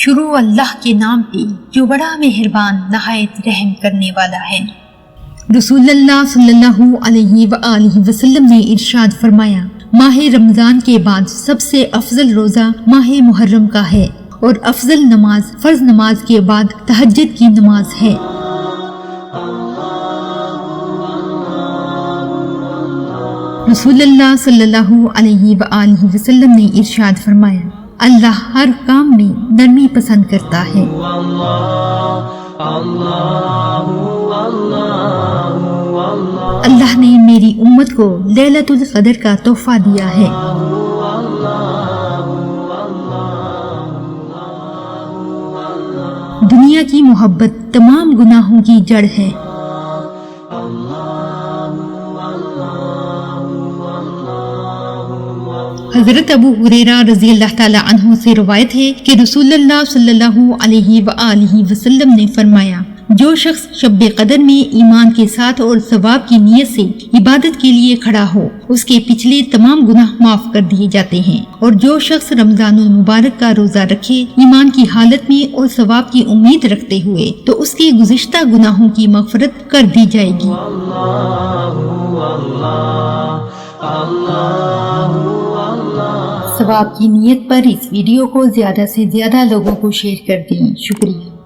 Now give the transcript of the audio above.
شروع اللہ کے نام پہ جو بڑا مہربان نہایت رحم کرنے والا ہے۔ رسول اللہ صلی اللہ علیہ وآلہ وسلم نے ارشاد فرمایا، ماہ رمضان کے بعد سب سے افضل روزہ ماہ محرم کا ہے، اور افضل نماز فرض نماز کے بعد تہجد کی نماز ہے۔ رسول اللہ صلی اللہ علیہ وآلہ وسلم نے ارشاد فرمایا، اللہ ہر کام میں نرمی پسند کرتا ہے۔ اللہ نے میری امت کو لیلۃ القدر کا تحفہ دیا ہے۔ دنیا کی محبت تمام گناہوں کی جڑ ہے۔ حضرت ابو ہریرہ رضی اللہ تعالی عنہ سے روایت ہے کہ رسول اللہ صلی اللہ علیہ وآلہ وسلم نے فرمایا، جو شخص شب قدر میں ایمان کے ساتھ اور ثواب کی نیت سے عبادت کے لیے کھڑا ہو، اس کے پچھلے تمام گناہ معاف کر دیے جاتے ہیں، اور جو شخص رمضان المبارک کا روزہ رکھے ایمان کی حالت میں اور ثواب کی امید رکھتے ہوئے، تو اس کے گزشتہ گناہوں کی مغفرت کر دی جائے گی۔ ثواب کی نیت پر اس ویڈیو کو زیادہ سے زیادہ لوگوں کو شیئر کر دیں۔ شکریہ۔